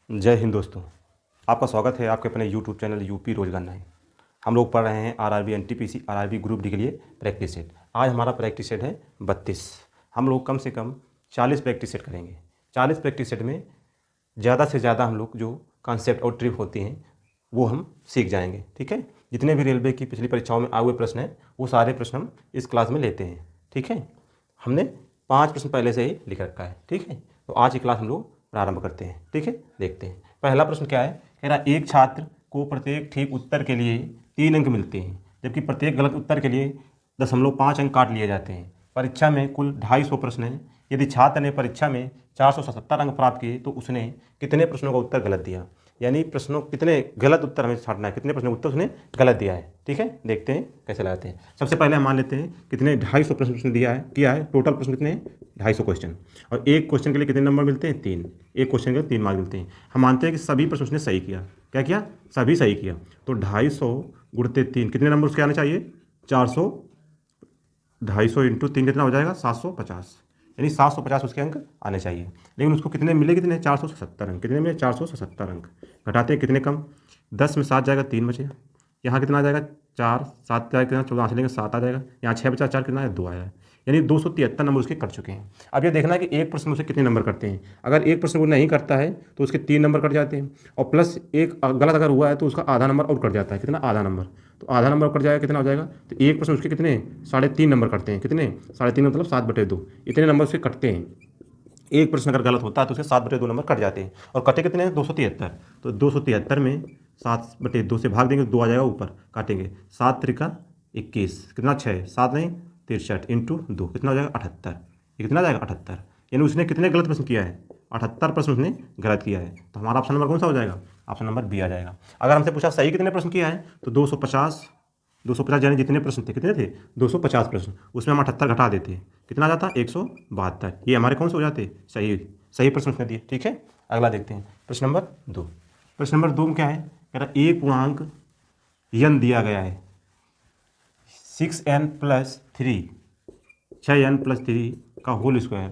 जय हिंद दोस्तों। आपका स्वागत है आपके अपने यूट्यूब चैनल यूपी रोजगार 9। हम लोग पढ़ रहे हैं RRB NTPC RRB group D के लिए प्रैक्टिस सेट। आज हमारा प्रैक्टिस सेट है 32। हम लोग कम से कम 40 प्रैक्टिस सेट करेंगे। 40 प्रैक्टिस सेट में ज़्यादा से ज़्यादा हम लोग जो कॉन्सेप्ट और ट्रिक होती हैं वो हम सीख जाएंगे। ठीक है, जितने भी रेलवे की पिछली परीक्षाओं में आए हुए प्रश्न हैं वो सारे प्रश्न हम इस क्लास में लेते हैं। ठीक है, हमने 5 प्रश्न पहले से ही लिख रखा है। ठीक है, तो आज की क्लास हम लोग प्रारंभ करते हैं। ठीक है, देखते हैं। पहला प्रश्न क्या है, कह रहा एक छात्र को प्रत्येक ठीक उत्तर के लिए 3 अंक मिलते हैं, जबकि प्रत्येक गलत उत्तर के लिए 0.5 अंक काट लिए जाते हैं। परीक्षा में कुल 250 प्रश्न हैं। यदि छात्र ने परीक्षा में 477 अंक प्राप्त किए तो उसने कितने प्रश्नों का उत्तर गलत दिया। यानी प्रश्नों कितने गलत उत्तर हमें छांटना है, कितने प्रश्नों का उत्तर उसने गलत दिया है। ठीक है, देखते हैं कैसे लगाते हैं। सबसे पहले हम मान लेते हैं कितने 250 प्रश्न उसने दिया है किया है। टोटल प्रश्न कितने हैं, 250 क्वेश्चन, और एक क्वेश्चन के लिए कितने नंबर मिलते हैं, 3। एक क्वेश्चन के लिए 3 मार्क मिलते हैं। हम मानते हैं कि सभी प्रश्न उसने सही किया। क्या किया, सभी सही किया। तो 250 गुणते 3 कितने नंबर उसके आने चाहिए, 400। 250 इंटू 3 कितना हो जाएगा, 750। यानी 750 उसके अंक आने चाहिए। लेकिन उसको कितने मिले, कितने 477 अंक। कितने मिले, 477 अंक। घटाते हैं कितने कम, 10 में 7 जाएगा, 3 बचे। यहाँ कितना आ जाएगा, 4, 7 जाएगा कितना, 14 चलेंगे 7 आ जाएगा। यहाँ 6 बचा, 4 कितना है, 2 आया। यानी 273 नंबर उसके कट चुके हैं। अब ये देखना है कि एक प्रश्न उसे कितने नंबर करते हैं। अगर एक प्रश्न वो नहीं करता है तो उसके 3 नंबर कट जाते हैं, और प्लस एक गलत अगर हुआ है तो उसका आधा नंबर और कट जाता है। कितना, आधा नंबर। तो आधा नंबर कट जाएगा, कितना हो जाएगा, तो एक प्रश्न उसके कितने 3.5 नंबर करते हैं। कितने, 3.5 मतलब 7/2। इतने नंबर उसके कटते हैं। एक प्रश्न अगर गलत होता है तो उसके 7/2 नंबर कट जाते हैं। और कटे कितने हैं, 273। तो 273 में 7/2 से भाग देंगे तो 2 आ जाएगा ऊपर, काटेंगे। 7 त्रिका 21, कितना 6, 7 नहीं 63 इंटू 2 कितना हो जाएगा, 78। ये कितना आ जाएगा, 78। यानी उसने कितने गलत प्रश्न किया है, 78 प्रश्न उसने गलत किया है। तो हमारा ऑप्शन नंबर कौन सा हो जाएगा, ऑप्शन नंबर बी आ जाएगा। अगर हमसे पूछा सही कितने प्रश्न किया है तो 250 यानी जितने प्रश्न थे, कितने थे, 250 प्रश्न, उसमें हम 78 घटा देते हैं, कितना आ जाता, 172। ये हमारे कौन से हो जाते, सही सही प्रश्न उसने दिए। ठीक है, अगला देखते हैं प्रश्न नंबर 2। प्रश्न नंबर 2 में क्या है, कह रहा एक पूर्णांक यन दिया गया है 6n+3, 6n+3 का होल स्क्वायर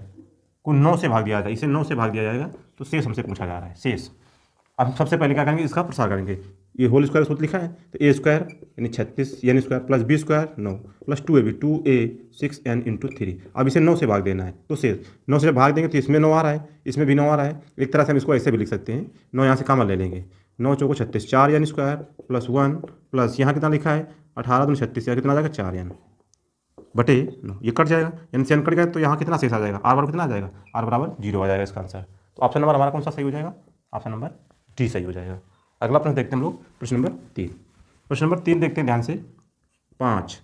को 9 से भाग दिया जाए। इसे 9 से भाग दिया जाएगा तो शेष हमसे पूछा जा रहा है, शेष। अब सबसे पहले क्या करेंगे, इसका प्रसार करेंगे। ये होल स्क्वायर सूत्र लिखा है तो ए स्क्वायर यानी 36 यानी square plus b square 9 plus 2ab 2a 6n into 3। अब इसे 9 से भाग देना है तो शेष 9 से भाग देंगे तो इसमें 9 आ रहा है, इसमें भी 9 आ रहा है। एक तरह से हम इसको ऐसे भी लिख सकते हैं, 9 यहाँ से कॉमन ले लेंगे, 9 चौको 36, 4 यानी स्क्वायर प्लस 1 प्लस यहाँ कितना लिखा है 18 दूनी 36, या कितना आ जाएगा 4 यानी बटे 9। ये कट जाएगा, यानी से कट गया तो यहाँ कितना शेष आ जाएगा, आर बराबर कितना आ जाएगा, आर बराबर 0 आ जाएगा इसका आंसर। तो ऑप्शन नंबर हमारा कौन सा सही हो जाएगा, ऑप्शन नंबर डी सही हो जाएगा। अगला प्रश्न देखते हैं हम लोग, प्रश्न नंबर 3। प्रश्न नंबर 3 देखते हैं ध्यान से। 5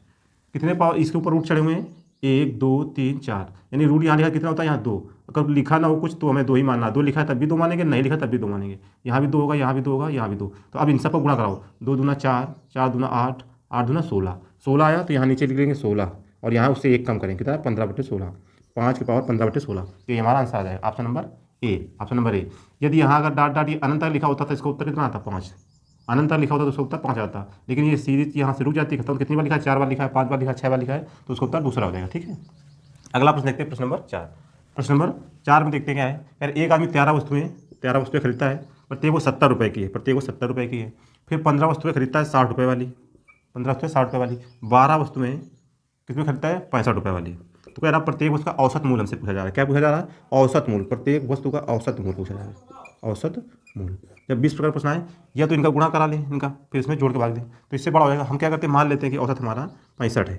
कितने पावर इसके ऊपर रूट चढ़े हुए हैं, 1 2 3 4, यानी रूट यहाँ लिखा कितना होता है, यहाँ 2। अगर लिखा ना हो कुछ तो हमें 2 ही मानना, 2 लिखा है तब भी 2 मानेंगे, नहीं लिखा तब भी 2 मानेंगे। यहाँ भी 2 होगा, यहाँ भी 2 होगा, यहाँ भी 2। तो अब इन सब पर गुणा कराओ, 2 दूना 4, 4 दूना 8, 8 दूना 16, 16 आया तो यहाँ नीचे लिख लेंगे 16, और यहाँ उससे 1 कम करेंगे, कितना 15/16, 5 की पावर 15/16। तो ये हमारा आंसर आ जाएगा, option number A, option number A. यदि यहाँ अगर डाट डाट ये अनंत तक लिखा होता तो इसका उत्तर कितना आता, 5। अनंत तक लिखा होता तो उसका उत्तर 5 आता, लेकिन ये सीरीज यहाँ से रुक जाती है। खत्म, कितनी बार लिखा है, 4 बार लिखा है, 5 बार लिखा है, 6 बार लिखा है, तो उसका उत्तर दूसरा हो जाएगा। ठीक है, अगला प्रश्न देखते हैं, प्रश्न नंबर 4। प्रश्न नंबर 4 में देखते हैं क्या है, यार एक आदमी 13 वस्तुएं खरीदता है, प्रत्येक वो 70 रुपये की है, प्रत्येक वो 70 रुपये की है। फिर 15 वस्तुएं खरीदता है 60 रुपये वाली, 15 वस्तुएं 60 रुपये वाली। 12 वस्तुएं कितने खरीदता है, 65 रुपये वाली। तो कह रहा प्रत्येक वस्तु का औसत मूल्य हमसे पूछा जा रहा है। क्या पूछा जा रहा है, औसत मूल्य, प्रत्येक वस्तु का औसत मूल्य पूछा जा रहा है, औसत मूल्य। जब 20 प्रकार प्रश्न आए, या तो इनका गुणा करा लें, इनका फिर इसमें जोड़ के भाग दें तो इससे बड़ा हो जाएगा। हम क्या करते हैं, मान लेते हैं कि औसत हमारा 65 है।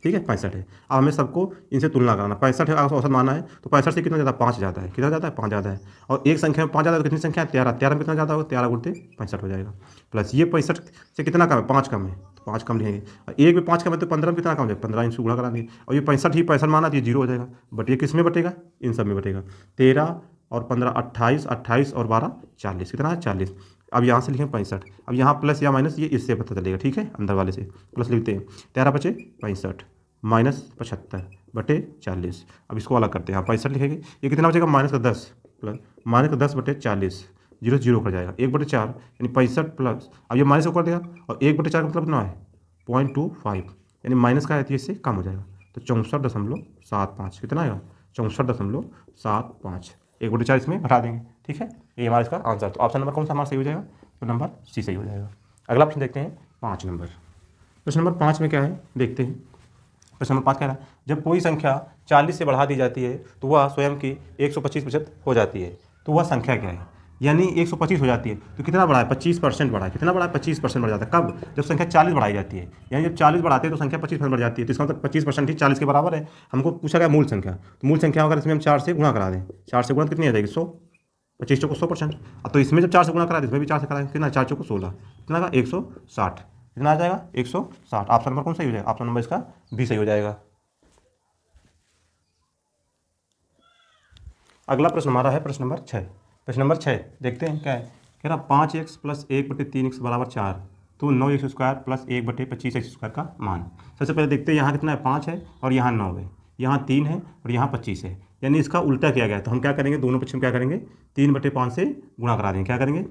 ठीक है, 65 है। अब हमें सबको इनसे तुलना कराना, 65 है अगर औसत माना है तो 65 से कितना ज़्यादा, 5 ज़्यादा है, कितना ज़्यादा है, 5 ज़्यादा है। और एक संख्या में 5 ज़्यादा है तो कितनी संख्या है, 13, 13 में कितना ज़्यादा होगा, 13 गुणते 65 हो जाएगा। प्लस ये 65 से कितना कम है, 5 कम है तो 5 कम लिखेंगे। और एक में 5 कम है तो 15 में कितना कम हो जाएगा, 15 इनसे गुणा करा देंगे। और ये 65 ही 65 माना तो ये 0 हो जाएगा, बट ये किस में बटेगा, इन सब में बटेगा। 13 और 15 28, 28 और 12 40, कितना है 40। अब यहाँ से लिखें 65, अब यहाँ प्लस या माइनस ये इससे पता चलेगा। ठीक है, अंदर वाले से प्लस लिखते हैं, 13 बचे 65 माइनस 75 बटे 40। अब इसको अलग करते हैं, यहाँ 65 लिखेंगे, ये कितना बचेगा, -10 प्लस -10 बटे 40, 0 0 कर जाएगा, 1/4 यानी 65 प्लस, अब ये माइनस कर देगा, और 1/4 का मतलब कितना है 0.25, यानी माइनस का है तो इससे कम हो जाएगा। तो 64.75, कितना आएगा 64.75। 1/4 इसमें घटा देंगे, ठीक है। ये हमारा इसका आंसर। तो ऑप्शन नंबर कौन सा हमारा सही हो जाएगा? तो नंबर सी सही हो जाएगा। अगला प्रश्न देखते हैं 5 नंबर। प्रश्न नंबर 5 में क्या है देखते हैं। प्रश्न नंबर 5 कह रहा है जब कोई संख्या 40 से बढ़ा दी जाती है तो वह स्वयं की 125% हो जाती है, तो वह संख्या क्या है? यानी 125 हो जाती है तो कितना बढ़ा है? 25% बढ़ा है। कितना बढ़ा है? 25% बढ़ जाता है। कब? जब संख्या 40 बढ़ाई जाती है। यानी जब 40 बढ़ाते हैं तो संख्या 25% बढ़ जाती है। तो इसका मतलब 25% ही 40 के बराबर है। हमको पूछा गया मूल संख्या, तो मूल संख्या अगर इसमें हम 4 से गुणा करा दें, 4 से गुणा कितनी आ जाएगी? 100। 25 चौको 100%। अब तो इसमें जब 4 से गुणा करा दें इसमें भी 4 से कराएंगे, कितना? 4 चौको 16, कितना का? 160। कितना आ जाएगा? 160। ऑप्शन नंबर कौन सही हो जाएगा? ऑप्शन नंबर इसका बी सही हो जाएगा। अगला प्रश्न हमारा है प्रश्न नंबर 6। प्रश्न नंबर 6 देखते हैं क्या है। कह रहा 5x + 1/3x बराबर 4, तो 9x square plus 1/25x square का मान। सबसे पहले देखते हैं यहाँ कितना है? 5 है और यहाँ 9 है, यहाँ 3 है और यहाँ 25 है। यानी इसका उल्टा किया गया है। तो हम क्या करेंगे? दोनों पक्ष में क्या करेंगे? 3/5 से गुणा करा देंगे। क्या करेंगे?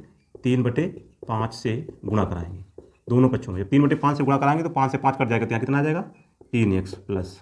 3/5 से गुणा कराएंगे दोनों पक्षों में। जब 3/5 से गुणा कराएंगे तो 5 से 5 कट जाएगा, तो यहाँ कितना आ जाएगा? 3x प्लस,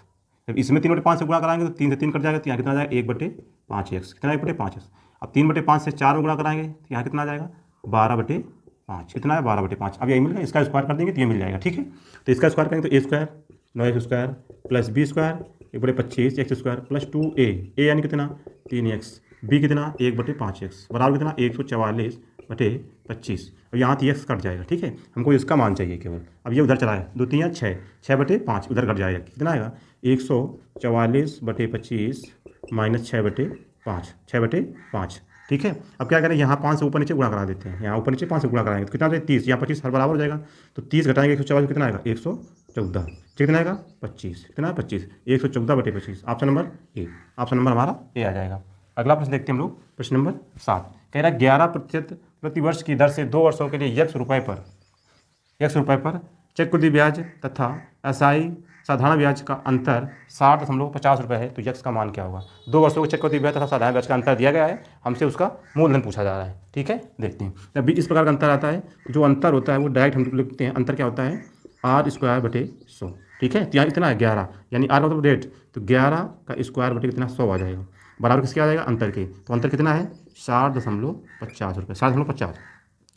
जब इसमें 3/5 से गुणा कराएंगे तो 3 से 3 कट जाएगा, तो यहाँ कितना आ जाएगा? 1/5x। कितना? 1/5x। अब 3/5 से 4 में गुणा कराएंगे तो यहाँ कितना आ जाएगा? 12/5। कितना है? 12/5। अब यही मिल गया, इसका स्क्वायर कर देंगे तो ये मिल जाएगा, ठीक है। तो इसका स्क्वायर करेंगे तो a square 9x square plus b square 1/25x square plus 2a, a यानी कितना? 3x, b कितना? 1/5x बराबर कितना? 144/25। अब यहाँ तो x कट जाएगा, ठीक है। हमको इसका मान चाहिए केवल। अब ये उधर चला है, 2 3 6, 6/5 उधर कट जाएगा, कितना आएगा? 144/25 माइनस 6/5, 6/5, ठीक है। अब क्या करें? यहाँ 5 से ऊपर नीचे गुणा करा देते हैं। यहाँ ऊपर नीचे 5 से गुणा कराएंगे तो कितना हो जाएगा? 30। यहाँ 25 हर बराबर हो जाएगा, तो 30 घटाएंगे 144, कितना आएगा? 114। कितना आएगा? 25। कितना है? 25। 114/25। Option number A. Option number हमारा ए आ जाएगा। अगला प्रश्न देखते हैं हम लोग, प्रश्न नंबर 7। कह रहा है 11% प्रतिवर्ष की दर से 2 वर्षों के लिए x रुपये पर चक्रवृद्धि ब्याज तथा एसआई साधारण ब्याज का अंतर 60.50 रुपये है, तो यक्स का मान क्या होगा? 2 वर्षों के चक्रवृद्धि ब्याज तथा साधारण ब्याज का अंतर दिया गया है, हमसे उसका मूलधन पूछा जा रहा है, ठीक है। देखते हैं जब भी इस प्रकार का अंतर आता है, जो अंतर होता है वो डायरेक्ट हम लिखते हैं। अंतर क्या होता है? r²/100, ठीक है। तो यहाँ इतना है 11, यानी r मतलब रेट, तो 11 का स्क्वायर बटे कितना? 100 आ जाएगा, बराबर किसके आ जाएगा? अंतर के। तो अंतर कितना है? 60.50 रुपये, 60.50।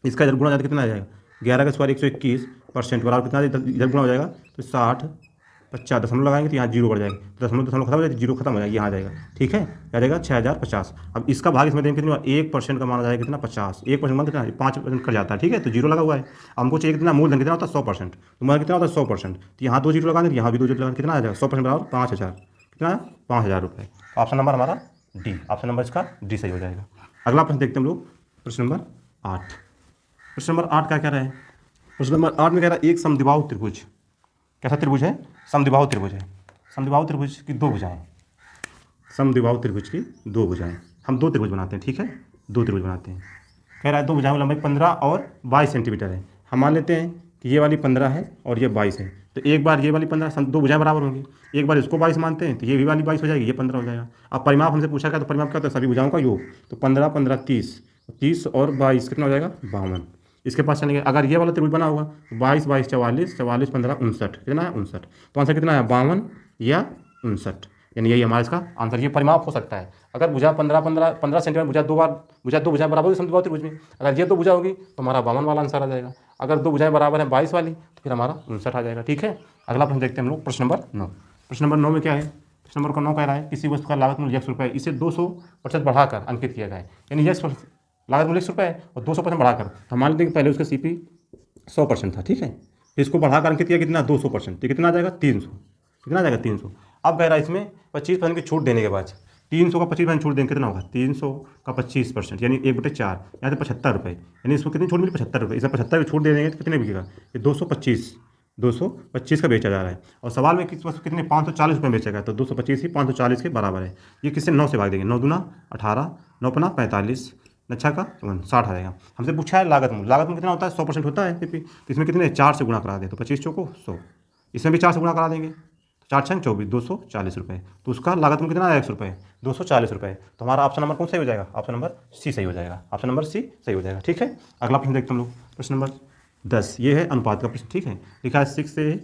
इसका इधर गुणा जाता कितना आ जाएगा? 11 का स्क्वायर 121% बराबर कितना? इधर गुणा हो जाएगा तो 60, 50 दशमलव लगाएंगे तो यहाँ जीरो बढ़ जाएगा, तो दशमलव खत्म हो जाएगा, जीरो खत्म हो जाएगा, यहाँ आ जाएगा, ठीक है। क्या जाएगा? 6050। अब इसका भाग इसमें देंगे कितना? 1% का माना जाएगा कितना? 50। 1% मान कितना? 5% कट जाता है, ठीक है। तो जीरो लगा हुआ है। हमको चाहिए कितना? मूलधन कितना होता है? 100%। तो मान कितना होता है? 100%। तो यहाँ 2 जीरो लगाएंगे तो यहाँ भी 2 जीरो लगाएंगे, कितना आ जाएगा? 100% बराबर 5000। कितना है? 5000 रुपये। ऑप्शन नंबर हमारा डी। ऑप्शन नंबर इसका डी सही हो जाएगा। अगला प्रश्न देखते हैं हम लोग, प्रश्न नंबर 8। प्रश्न नंबर 8 क्या कह रहा है? प्रश्न नंबर 8 में कह रहा है एक समद्विबाहु त्रिभुज। कैसा त्रिभुज है? समद्विबाहु त्रिभुज है। समद्विबाहु त्रिभुज की 2 भुजाएं। समद्विबाहु त्रिभुज की 2 भुजाएं। हम 2 त्रिभुज बनाते हैं, ठीक है। 2 त्रिभुज बनाते हैं। कह रहा है 2 भुजाओं की लंबाई 15 और 22 सेंटीमीटर है। हम मान लेते हैं कि ये वाली 15 है और ये 22 है, तो एक बार ये वाली 15, 2 भुजाएं बराबर होंगी। एक बार इसको 22 मानते हैं तो ये भी वाली 22 हो जाएगी, ये 15 हो जाएगा। अब परिमाप हमसे पूछा गया, तो परिमाप क्या होता है? सभी भुजाओं का योग। तो 15 15 30, 30 और 22 कितना हो जाएगा? 52। इसके पास चलेंगे, अगर ये वाला त्रिभुज बना होगा तो 22 22 44, 44 15 59, कितना है? 59। तो आंसर कितना है? 52 या 59, यानी यही हमारा इसका आंसर। ये परिमाप हो सकता है। अगर भुजा 15 सेंटीमीटर भुजा 2 बार, भुजा 2 भुजाएं बराबर होगी समद्विबाहु त्रिभुज में, अगर ये 2 भुजा होगी तो हमारा 52 वाला आंसर आ जाएगा। अगर 2 भुजाएं बराबर है 22 वाली तो फिर हमारा 59 आ जाएगा, ठीक है। अगला प्रश्न देखते हैं हम लोग, प्रश्न नंबर 9। प्रश्न नंबर 9 में क्या है? प्रश्न नंबर 9 कह रहा है किसी वस्तु का लागत मूल्य ₹100 इसे 200% बढ़ाकर अंकित किया गया है। यानी लागत मूल्य ₹100 और 200% बढ़ाकर, तो मान लेते हैं कि पहले उसका CP 100% था, ठीक है। इसको बढ़ाकर अंकित किया कितना? 200%, तो कितना आ जाएगा? 300। कितना आ जाएगा? 300। अब कह रहा है इसमें 25% की छूट देने के बाद 300 का 25% छूट देंगे, कितना होगा? 300 का 25%, यानी 1/4, यहाँ से 75 रुपये। यानी इसमें कितनी छूट मिली? 75 रुपये। इसमें 75 की छूट दे देंगे तो कितने बिकेगा? ये 225 का बेचा जा रहा है। और सवाल में किस वस्तु कितने? 540 रुपये बेचेगा, तो 225 ही 540 के बराबर है। ये किससे? 9 से भाग देंगे। 9 दूना 18, 9 पना 45, 9 का 60 आ जाएगा। हमसे पूछा है लागत मूल्य। लागत मूल्य कितना होता है? 100% होता है CP। तो इसमें कितने? 4 से गुणा करा दें तो 25 चौको 100। इसमें भी 4 से गुणा करा देंगे, 4 छंग 24, 240 रुपये। तो उसका लागत मूल्य कितना आया? ₹100, 240 रुपये। तो हमारा ऑप्शन नंबर कौन सही हो जाएगा? ऑप्शन नंबर सी सही हो जाएगा। ऑप्शन नंबर सी सही हो जाएगा, ठीक है। अगला प्रश्न देखते हैं हम लोग, प्रश्न नंबर 10। ये है अनुपात का प्रश्न, ठीक है। लिखा है 6A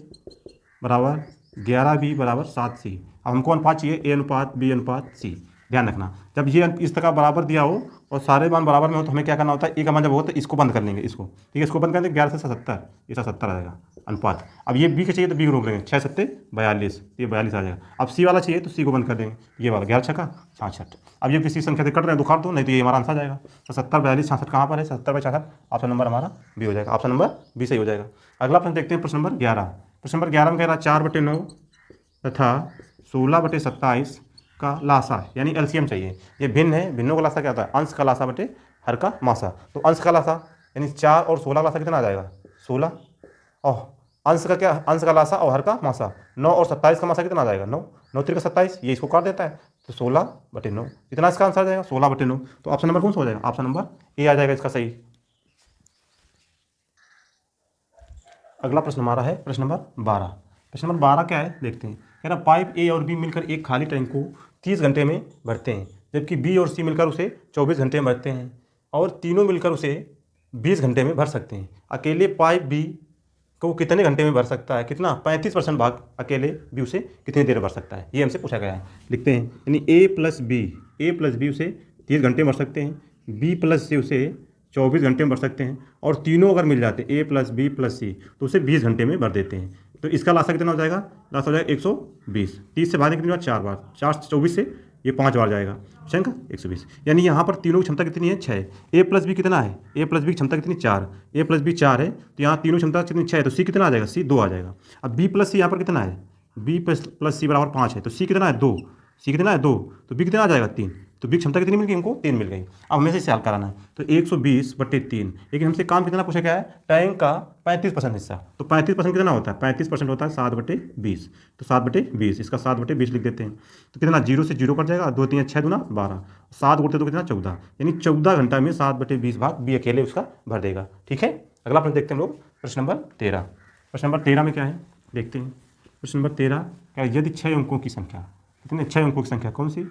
बराबर 11B बराबर 7C। अब हमको अनुपात चाहिए A अनुपात B अनुपात C। ध्यान रखना, जब ये इस तरह बराबर दिया हो और सारे मान बराबर में हो तो हमें क्या करना होता है, ए का मान जब हो तो इसको बंद कर लेंगे, इसको ठीक है, इसको बंद कर देंगे 11 से 77, ये 77 आ जाएगा अनुपात। अब ये बी के चाहिए तो बी को रोक लेंगे, 6 सत्ते 42, ये 42 आ जाएगा। अब सी वाला चाहिए तो सी को बंद कर देंगे, ये वाला 11 छक्का 66। अब ये किसी संख्या से कट रहे हैं तो काट दो, नहीं तो ये हमारा आंसर आ जाएगा। 77 42 66 कहाँ पर है, 77 बाई 66, ऑप्शन नंबर हमारा बी हो जाएगा, ऑप्शन नंबर बी सही हो जाएगा। अगला प्रश्न देखते हैं, प्रश्न नंबर 11। प्रश्न नंबर 11 में कह रहा है 4/9 तथा 16/27 का लासा यानी एलसीएम चाहिए। ये भिन्न है, भिन्नों का लासा क्या होता है, अंश का लासा बटे हर का मासा। तो अंश का लासा यानी 4 और 16 का लासा कितना आ जाएगा, 16, और अंश का क्या, अंश का लासा और हर का मासा 9 और 27 का मासा कितना आ जाएगा, 9, 9 3 का 27, ये इसको काट देता है तो 16/9, इतना इसका आंसर आ जाएगा 16/9। तो ऑप्शन नंबर कौन सा हो जाएगा, ऑप्शन नंबर ए आ जाएगा इसका सही। अगला प्रश्न हमारा है प्रश्न नंबर 12। प्रश्न नंबर 12 क्या है देखते हैं, कह रहा पाइप ए और बी मिलकर एक खाली टैंक को 30 घंटे में भरते हैं, जबकि बी और सी मिलकर उसे 24 घंटे में भरते हैं, और तीनों मिलकर उसे 20 घंटे में भर सकते हैं। अकेले पाइप बी को कितने घंटे में भर सकता है, कितना 35% भाग अकेले बी उसे कितनी देर में भर सकता है, ये हमसे पूछा गया है। लिखते हैं यानी ए प्लस बी उसे 30 घंटे में भर सकते हैं, बी प्लस सी उसे 24 घंटे में भर सकते हैं, और तीनों अगर मिल जाते हैं ए प्लस बी प्लस सी तो उसे 20 घंटे में भर देते हैं। तो इसका लासा कितना हो जाएगा, लासा हो जाएगा 120, 30 से भागने कितनी बार, 4 बार, 4 से 24 से ये 5 बार जाएगा, शंका 120। यानी यहाँ पर तीनों की क्षमता कितनी है, 6। ए प्लस बी कितना है, ए प्लस बी की क्षमता कितनी, 4, ए प्लस बी 4 है, तो यहाँ तीनों क्षमता कितनी 6 है, तो सी कितना आ जाएगा, सी 2 आ जाएगा। अब बी प्लस सी यहाँ पर कितना है, बी प्लस सी बराबर 5 है, तो सी कितना है 2, सी कितना है 2, तो बी कितना आ जाएगा 3, तो बी क्षमता कितनी मिल गई हमको, 3 मिल गई। अब हमें से इसे हल कराना है, तो 120/3, लेकिन हमसे काम कितना पूछा गया है, टैंक का 35% हिस्सा, तो 35% कितना होता है, 35% होता है 7/20, तो 7/20, इसका 7/20 लिख देते हैं, तो कितना 0 से 0 कट जाएगा, 2 3 6 दूना 12, 7 गुणते तो कितना 14, यानी 14 घंटा में 7/20 भाग बी अकेले उसका भर देगा। ठीक है, अगला प्रश्न देखते हैं हम लोग, प्रश्न नंबर 13। प्रश्न नंबर 13 में क्या है देखते हैं, प्रश्न नंबर 13 क्या है, यदि 6 अंकों की संख्या, कितने 6 अंकों की संख्या कौन सी,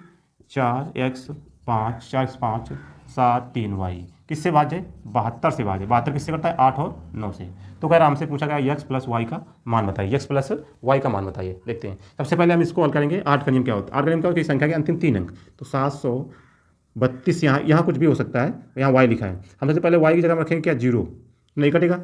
4x 5 4x 5 7 3y किससे भाज्य, 72 से भाज्य, 72 किससे करता है, 8 और 9 से। तो कह रहा हमसे पूछा गया x प्लस वाई का मान बताइए, x प्लस वाई का मान बताइए। देखते हैं, सबसे पहले हम इसको हल करेंगे। 8 का नियम क्या होता है, 8 का नियम क्या होता है, संख्या के अंतिम 3 अंक, तो 732, यहाँ कुछ भी हो सकता है, यहाँ y लिखा है, हम सबसे पहले y की जगह रखेंगे क्या, 0 नहीं कटेगा,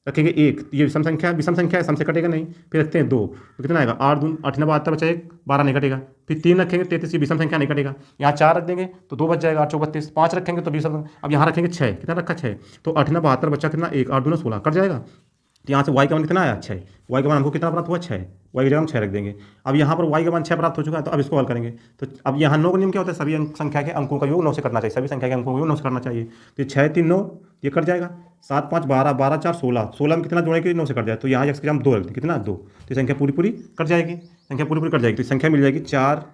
रखेंगे 1, ये विषम संख्या है, सम से कटेगा नहीं, फिर रखते हैं 2, तो कितना आएगा 8 दून 8 9 72 बचा 1 12 नहीं कटेगा, फिर 3 रखेंगे 33, ये विषम संख्या नहीं कटेगा, यहाँ 4 रख देंगे तो 2 बच जाएगा 8 4 32, 5 रखेंगे तो 20, अब यहाँ रखेंगे 6, कितना रखा 6, तो 8 9 72 बच्चा कितना 1 8 दूना 16 कट जाएगा, तो यहाँ से y का मान कितना आया 6, y का मान हमको कितना प्राप्त हुआ 6, y की जगह हम 6 रख देंगे। अब यहाँ पर y का मान 6 प्राप्त हो चुका है, तो अब इसको हल करेंगे। तो अब यहाँ 9 का नियम क्या होता है, सभी संख्या के अंकों का योग 9 से करना चाहिए, सभी संख्या के अंकों का योग 9 से करना चाहिए, तो 6 3 9 ये कट जाएगा, 7 5 12 12 4 16, 16 में कितना जोड़ेंगे 9 से कट जाए, तो यहाँ x की जगह हम 2 रख दें, कितना 2, तो संख्या पूरी कट जाएगी, संख्या पूरी कट जाएगी, तो संख्या मिल जाएगी 4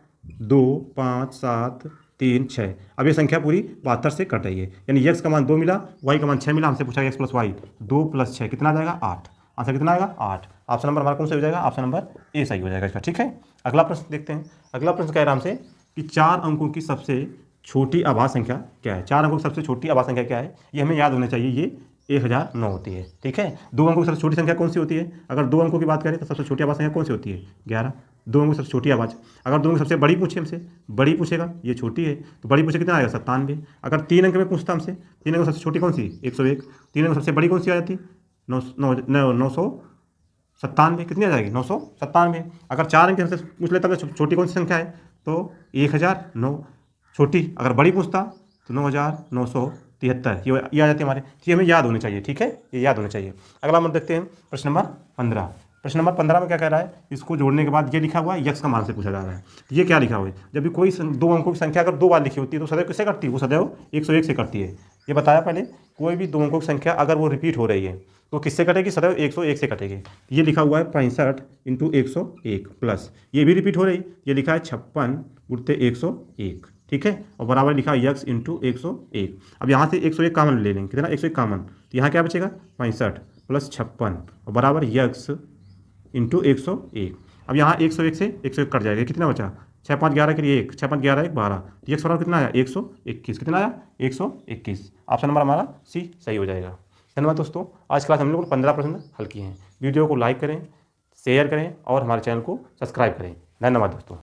2 5 7 3 6। अब ये संख्या पूरी 72 से कट रही है, यानी x का मान 2 मिला, y का मान 6 मिला, हमसे पूछा x प्लस वाई 2 + 6 कितना आ जाएगा 8, आंसर कितना आएगा 8, ऑप्शन नंबर हमारा कौन सा हो जाएगा, ऑप्शन नंबर ए सही हो जाएगा इसका। ठीक है, अगला प्रश्न देखते हैं। अगला प्रश्न कह रहा हमसे कि 4 अंकों की सबसे छोटी आभाज्य संख्या क्या है, 4 अंकों की सबसे छोटी आभाज्य संख्या क्या है, ये हमें याद होना चाहिए, ये 1009 होती है। ठीक है, 2 अंकों की सबसे छोटी संख्या कौन सी होती है, अगर 2 अंकों की बात करें तो सबसे छोटी आभाज्य संख्या कौन सी होती है 11, 2 अंकों की सबसे छोटी आभाज्य। अगर 2 अंक सबसे बड़ी पूछे हमसे, बड़ी पूछेगा, ये छोटी है तो बड़ी पूछे कितना आएगा 97। अगर 3 अंक में पूछता हमसे, 3 अंक सबसे छोटी कौन सी 101, 3 अंक सबसे बड़ी कौन सी आ जाती 997, कितनी आ जाएगी 997। अगर 4 अंक हमसे पूछ लेता है छोटी कौन सी संख्या है तो 1009, छोटी अगर बड़ी पूछता तो 9973, ये आ जाती है हमारे, ये हमें याद होनी चाहिए। ठीक है, ये याद होना चाहिए। अगला हम देखते हैं प्रश्न नंबर 15। प्रश्न नंबर 15 में क्या कह रहा है, इसको जोड़ने के बाद ये लिखा हुआ है, यक्स का मान से पूछा जा रहा है। ये क्या लिखा हुआ है, जब भी कोई 2 अंकों की संख्या अगर 2 बार लिखी होती है तो सदैव किससे कटती है, वो सदैव 101 से कटती है। ये बताया पहले, कोई भी 2 अंकों की संख्या अगर वो रिपीट हो रही है तो किससे कटेगी, सदैव 101 से कटेगी। ये लिखा हुआ है 65 × 101 प्लस ये भी रिपीट हो रही, ये लिखा है 56 × 101। ठीक है, और बराबर लिखा है यक्स × 101। अब यहाँ से 101 कामन ले लेंगे, कितना 101 कामन, तो यहाँ क्या बचेगा 65 + 56 और बराबर यक्स × 101। अब यहाँ 101 से 101 कट जाएगा, कितना बचा 6 5 11 के लिए 1, 6 5 11 1 12, तो यक्स बराबर कितना आया 121, कितना आया 121, ऑप्शन नंबर हमारा सी सही हो जाएगा। धन्यवाद दोस्तों, आज क्लास हम लोग 15 प्रश्न हल किए हैं। वीडियो को लाइक करें, शेयर करें और हमारे चैनल को सब्सक्राइब करें। धन्यवाद दोस्तों।